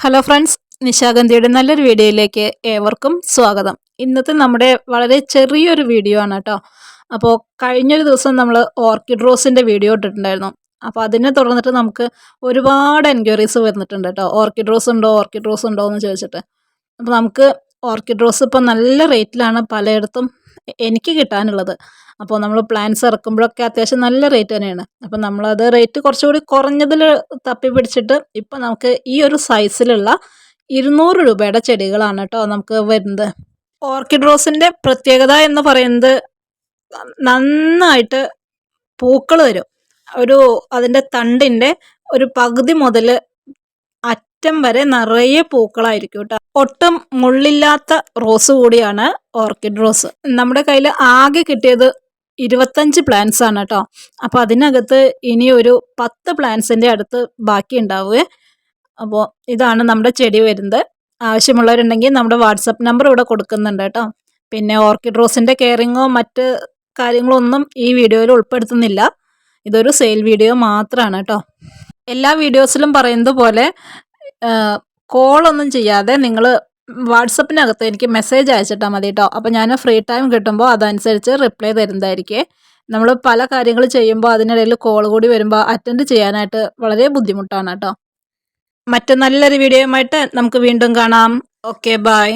Hello friends, നിശാഗന്ധിയുടെ നല്ലൊരു വീഡിയോയിലേക്ക് ഏവർക്കും സ്വാഗതം. ഇന്നത്തെ നമ്മുടെ വളരെ ചെറിയൊരു വീഡിയോ ആണ് കേട്ടോ. അപ്പോൾ കഴിഞ്ഞൊരു ദിവസം നമ്മൾ ഓർക്കിഡ് റോസിൻ്റെ വീഡിയോ ഇട്ടിട്ടുണ്ടായിരുന്നു. അപ്പോൾ അതിനെ തുടർന്നിട്ട് നമുക്ക് ഒരുപാട് എൻക്വയറീസ് വന്നിട്ടുണ്ട് കേട്ടോ. ഓർക്കിഡ് റോസ് ഉണ്ടോ, ഓർക്കിഡ് റോസ് ഉണ്ടോ എന്ന് ചോദിച്ചിട്ട്. അപ്പോൾ നമുക്ക് ഓർക്കിഡ് റോസ് ഇപ്പോൾ നല്ല റേറ്റിലാണ് പലയിടത്തും എനിക്ക് കിട്ടാനുള്ളത്. അപ്പോൾ നമ്മൾ പ്ലാന്റ്സ് ഇറക്കുമ്പോഴൊക്കെ അത്യാവശ്യം നല്ല റേറ്റ് തന്നെയാണ്. അപ്പോൾ നമ്മളത് റേറ്റ് കുറച്ചുകൂടി കുറഞ്ഞതിൽ തപ്പി പിടിച്ചിട്ട് ഇപ്പം നമുക്ക് ഈ ഒരു സൈസിലുള്ള 200 രൂപയുടെ ചെടികളാണ് കേട്ടോ നമുക്ക് വരുന്നത്. ഓർക്കിഡ് റോസിൻ്റെ പ്രത്യേകത എന്ന് പറയുന്നത് നന്നായിട്ട് പൂക്കൾ വരും. അതിൻ്റെ തണ്ടിൻ്റെ ഒരു പകുതി മുതൽ അറ്റം വരെ നിറയെ പൂക്കളായിരിക്കും കേട്ടോ. ഒട്ടും മുള്ളില്ലാത്ത റോസ് കൂടിയാണ് ഓർക്കിഡ് റോസ്. നമ്മുടെ കയ്യിൽ ആകെ കിട്ടിയത് 25 പ്ലാന്റ്സ് ആണ് കേട്ടോ. അപ്പോൾ അതിനകത്ത് ഇനി ഒരു 10 പ്ലാന്റ്സിൻ്റെ അടുത്ത് ബാക്കി ഉണ്ടാവുകയെ. അപ്പോൾ ഇതാണ് നമ്മുടെ ചെടി വരുന്നത്. ആവശ്യമുള്ളവരുണ്ടെങ്കിൽ നമ്മുടെ വാട്സപ്പ് നമ്പർ ഇവിടെ കൊടുക്കുന്നുണ്ട് കേട്ടോ. പിന്നെ ഓർക്കിഡ് റോസിൻ്റെ കെയറിങ്ങോ മറ്റ് കാര്യങ്ങളോ ഒന്നും ഈ വീഡിയോയിൽ ഉൾപ്പെടുത്തുന്നില്ല. ഇതൊരു സെയിൽ വീഡിയോ മാത്രമാണ് കേട്ടോ. എല്ലാ വീഡിയോസിലും പറയുന്നത് പോലെ കോളൊന്നും ചെയ്യാതെ നിങ്ങൾ വാട്സപ്പിനകത്ത് എനിക്ക് മെസ്സേജ് അയച്ചിട്ടാൽ മതി കേട്ടോ. അപ്പോൾ ഞാൻ ഫ്രീ ടൈം കിട്ടുമ്പോൾ അതനുസരിച്ച് റിപ്ലൈ തരുന്നതായിരിക്കും. നമ്മൾ പല കാര്യങ്ങൾ ചെയ്യുമ്പോൾ അതിനിടയിൽ കോൾ കൂടി വരുമ്പോൾ അറ്റൻഡ് ചെയ്യാനായിട്ട് വളരെ ബുദ്ധിമുട്ടാണ് കേട്ടോ. മറ്റു നല്ലൊരു വീഡിയോയുമായിട്ട് നമുക്ക് വീണ്ടും കാണാം. Okay, by.